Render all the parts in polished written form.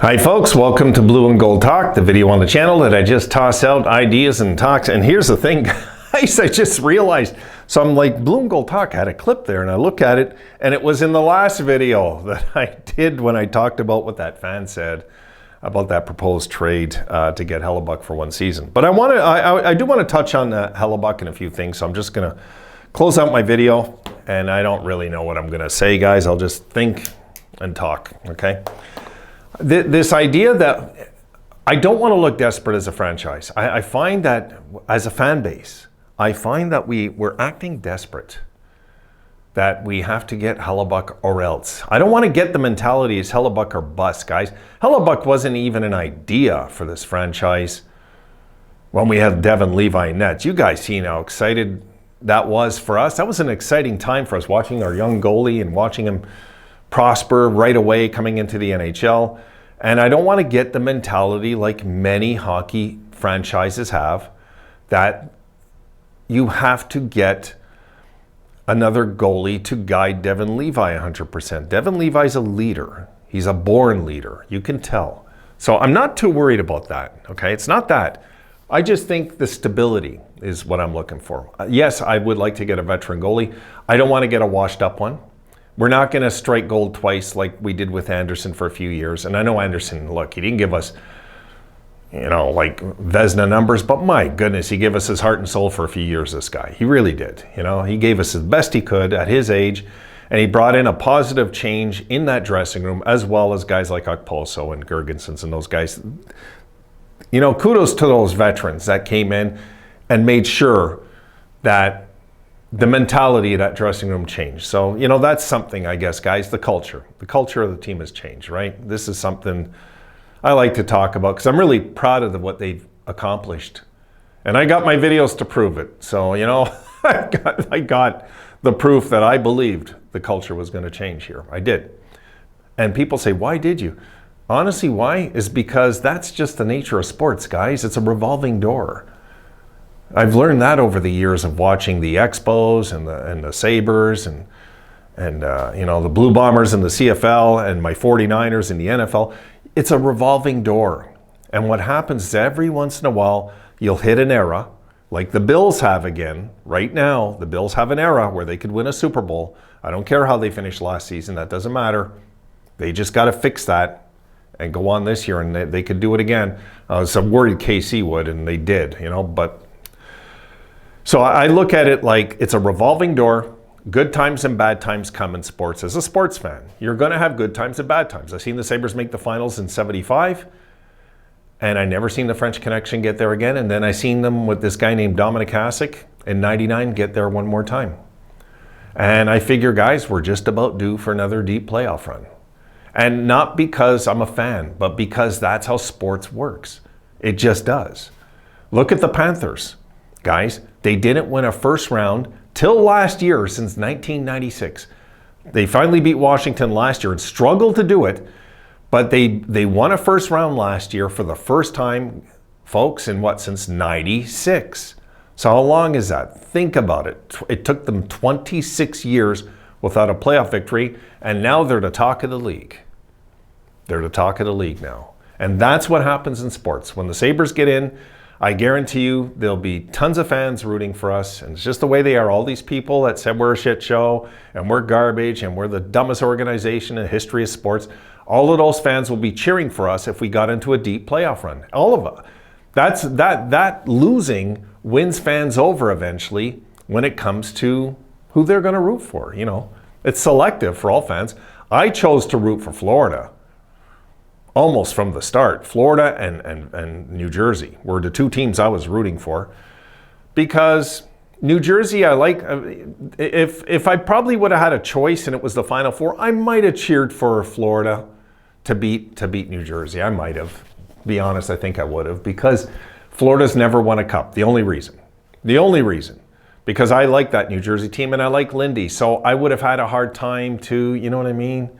Hi folks, welcome to Blue and Gold Talk, the video on the channel that I just toss out ideas and talks. And here's the thing, guys, I just realized. So I'm like, Blue and Gold Talk, I had a clip there and I look at it and it was in the last video that I did when I talked about what that fan said about that proposed trade to get Hellebuyck for one season. But I do want to touch on Hellebuyck and a few things. So I'm just going to close out my video and I don't really know what I'm going to say, guys. I'll just think and talk, okay? This idea that I don't want to look desperate as a franchise. I find that as a fan base, I find that we're acting desperate, that we have to get Hellebuyck or else. I don't want to get the mentality as Hellebuyck or bust, guys. Hellebuyck wasn't even an idea for this franchise when we had Devon Levi in nets. You guys seen how excited that was for us. That was an exciting time for us, watching our young goalie and watching him prosper right away coming into the NHL. And I don't want to get the mentality like many hockey franchises have, that you have to get another goalie to guide Devon Levi 100%. Devon Levi's a leader. He's a born leader. You can tell. So I'm not too worried about that, okay? It's not that. I just think the stability is what I'm looking for. Yes, I would like to get a veteran goalie. I don't want to get a washed up one. We're not going to strike gold twice like we did with Anderson for a few years. And I know Anderson, look, he didn't give us, like Vezina numbers, but my goodness, he gave us his heart and soul for a few years, this guy. He really did. He gave us the best he could at his age, and he brought in a positive change in that dressing room, as well as guys like Okposo and Girgensons and those guys. Kudos to those veterans that came in and made sure that the mentality of that dressing room changed. So, that's something, I guess, guys, the culture. The culture of the team has changed, right? This is something I like to talk about because I'm really proud of what they've accomplished. And I got my videos to prove it. So, I got the proof that I believed the culture was going to change here. I did. And people say, why did you? Honestly, why? Is because that's just the nature of sports, guys. It's a revolving door. I've learned that over the years of watching the Expos and the Sabres and the Blue Bombers in the CFL and my 49ers in the NFL. It's a revolving door. And what happens is every once in a while, you'll hit an era like the Bills have again. Right now, the Bills have an era where they could win a Super Bowl. I don't care how they finished last season. That doesn't matter. They just got to fix that and go on this year, and they could do it again. I was worried KC would, and they did, but... So I look at it like it's a revolving door. Good times and bad times come in sports. As a sports fan, you're going to have good times and bad times. I've seen the Sabres make the finals in '75, and I never seen the French Connection get there again. And then I seen them with this guy named Dominik Hasek in '99 get there one more time. And I figure, guys, we're just about due for another deep playoff run. And not because I'm a fan, but because that's how sports works. It just does. Look at the Panthers. Guys, they didn't win a first round till last year, since 1996. They finally beat Washington last year and struggled to do it, but they won a first round last year for the first time, folks, since 96. So how long is that? Think about it. It took them 26 years without a playoff victory, and now they're the talk of the league. They're the talk of the league now. And that's what happens in sports. When the Sabres get in, I guarantee you there'll be tons of fans rooting for us, and it's just the way they are. All these people that said we're a shit show and we're garbage and we're the dumbest organization in the history of sports, all of those fans will be cheering for us if we got into a deep playoff run. All of us. That losing wins fans over eventually when it comes to who they're going to root for. It's selective for all fans. I chose to root for Florida. Almost from the start. Florida and New Jersey were the two teams I was rooting for, because New Jersey, I like. If I probably would have had a choice and it was the Final Four, I might have cheered for Florida to beat New Jersey. I might have. To be honest, I think I would have, because Florida's never won a cup. The only reason, because I like that New Jersey team and I like Lindy. So I would have had a hard time to, you know what I mean?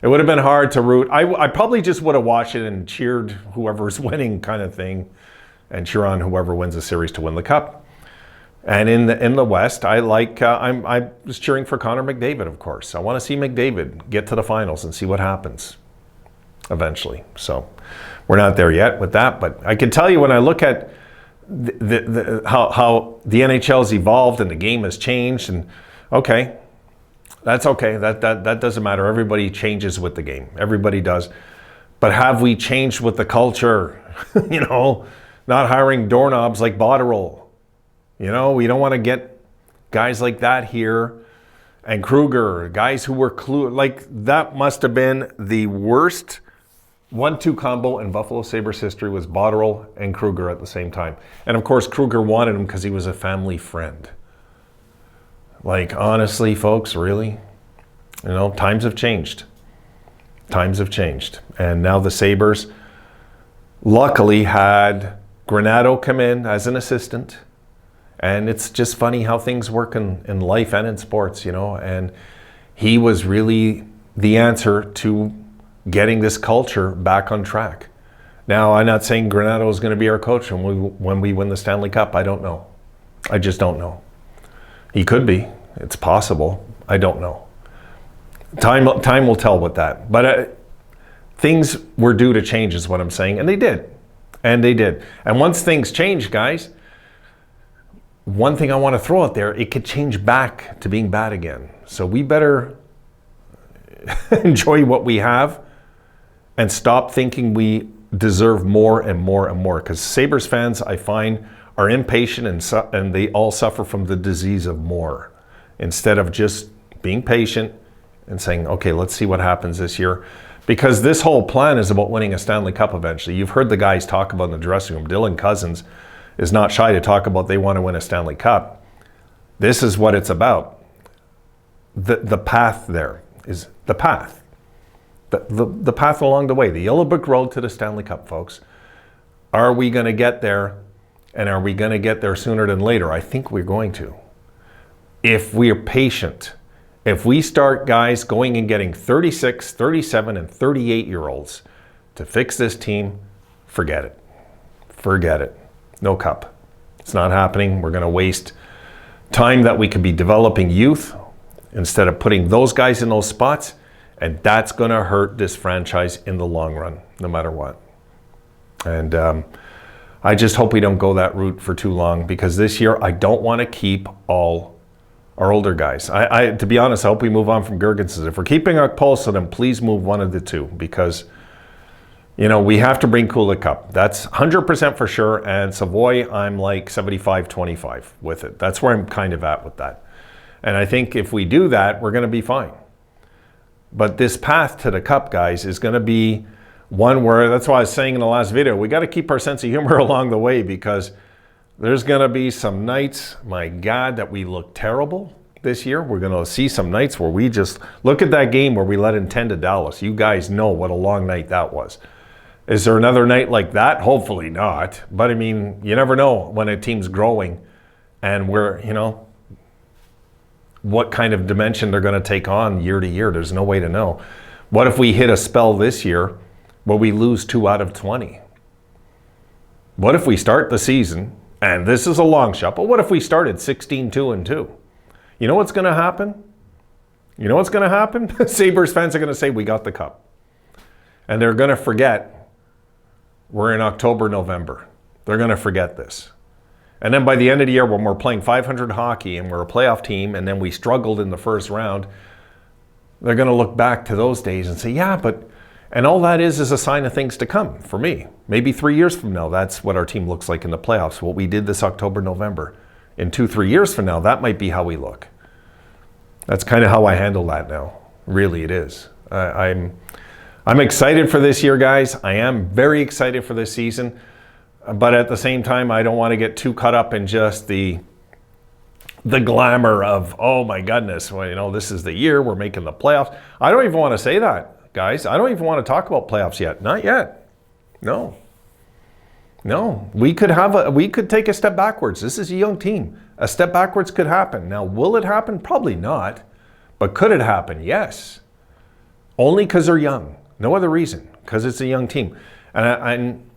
It would have been hard to root. I probably just would have watched it and cheered whoever's winning kind of thing, and cheer on whoever wins the series to win the cup. And in the West, I was cheering for Connor McDavid, of course. I want to see McDavid get to the finals and see what happens. eventually. So we're not there yet with that, but I can tell you when I look at how the NHL's evolved and the game has changed, and okay, that's okay. That doesn't matter. Everybody changes with the game. Everybody does. But have we changed with the culture? You know, not hiring doorknobs like Botterill. You know, we don't want to get guys like that here. And Kruger, guys who were like that must have been the worst 1-2 combo in Buffalo Sabres history was Botterill and Kruger at the same time. And of course, Kruger wanted him because he was a family friend. Like, honestly, folks, really? You know, times have changed. Times have changed. And now the Sabres luckily had Granato come in as an assistant. And it's just funny how things work in life and in sports, you know. And he was really the answer to getting this culture back on track. Now, I'm not saying Granato is going to be our coach when we win the Stanley Cup. I don't know. I just don't know. He could be. It's possible. I don't know. Time will tell with that. But things were due to change is what I'm saying. And they did. And they did. And once things change, guys, one thing I want to throw out there, it could change back to being bad again. So we better enjoy what we have and stop thinking we deserve more and more and more. Because Sabres fans, I find, are impatient and they all suffer from the disease of more. Instead of just being patient and saying, okay, let's see what happens this year. Because this whole plan is about winning a Stanley Cup eventually. You've heard the guys talk about in the dressing room. Dylan Cousins is not shy to talk about they want to win a Stanley Cup. This is what it's about. The path there is the path. The path along the way, the yellow brick road to the Stanley Cup, folks. Are we going to get there? And are we going to get there sooner than later? I think we're going to. If we're patient, if we start guys going and getting 36, 37, and 38-year-olds to fix this team, forget it. Forget it. No cup. It's not happening. We're going to waste time that we could be developing youth instead of putting those guys in those spots. And that's going to hurt this franchise in the long run, no matter what. And I just hope we don't go that route for too long, because this year I don't want to keep all our older guys. To be honest, I hope we move on from Girgensons. If we're keeping Okposo, then please move one of the two, because, you know, we have to bring Kulich up. That's 100% for sure. And Savoy, I'm like 75-25 with it. That's where I'm kind of at with that. And I think if we do that, we're going to be fine. But this path to the cup, guys, is going to be one where, that's why I was saying in the last video, we got to keep our sense of humor along the way, because there's going to be some nights, my God, that we look terrible this year. We're going to see some nights where we just look at that game where we let in 10 to Dallas. You guys know what a long night that was. Is there another night like that? Hopefully not. But I mean, you never know when a team's growing and we're, you know, what kind of dimension they're going to take on year to year. There's no way to know. What if we hit a spell this year where we lose 2 out of 20? What if we start the season, and this is a long shot, but what if we started 16-2-2? You know what's going to happen? You know what's going to happen? Sabres fans are going to say, we got the cup. And they're going to forget we're in October, November. They're going to forget this. And then by the end of the year, when we're playing 500 hockey and we're a playoff team, and then we struggled in the first round, they're going to look back to those days and say, yeah, but, and all that is a sign of things to come for me. Maybe 3 years from now, that's what our team looks like in the playoffs, what we did this October, November. In 2-3 years from now, that might be how we look. That's kind of how I handle that now. Really, it is. I'm excited for this year, guys. I am very excited for this season. But at the same time, I don't want to get too caught up in just the glamour of, oh my goodness, well, you know, this is the year we're making the playoffs. I don't even want to say that, guys. I don't even want to talk about playoffs yet. Not yet. No. We could take a step backwards. This is a young team. A step backwards could happen. Now, will it happen? Probably not. But could it happen? Yes. Only because they're young. No other reason. Because it's a young team. And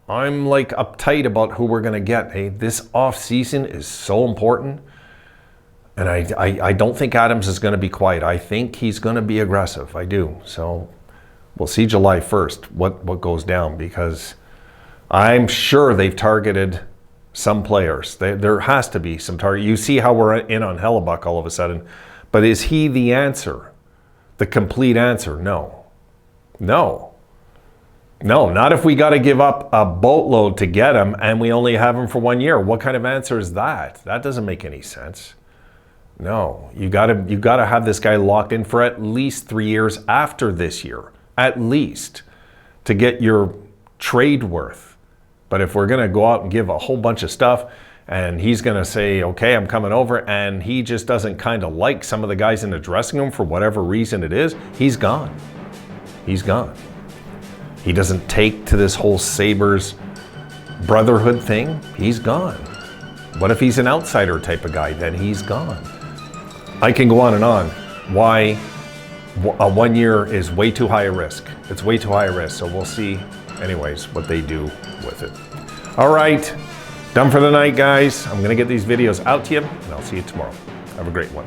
I'm like uptight about who we're going to get. Hey, this off season is so important. And I don't think Adams is going to be quiet. I think he's going to be aggressive. I do. So we'll see July 1st what goes down, because I'm sure they've targeted some players. There has to be some target. You see how we're in on Hellebuyck all of a sudden. But is he the answer? The complete answer? No. No. No, not if we got to give up a boatload to get him and we only have him for 1 year. What kind of answer is that? That doesn't make any sense. No, you got to have this guy locked in for at least 3 years after this year, at least, to get your trade worth. But if we're going to go out and give a whole bunch of stuff and he's going to say, okay, I'm coming over, and he just doesn't kind of like some of the guys in the dressing room for whatever reason it is, he's gone. He's gone. He doesn't take to this whole Sabres brotherhood thing, he's gone. What if he's an outsider type of guy? Then he's gone. I can go on and on. Why a 1 year is way too high a risk. It's way too high a risk. So we'll see, anyways, what they do with it. All right, done for the night, guys. I'm going to get these videos out to you, and I'll see you tomorrow. Have a great one.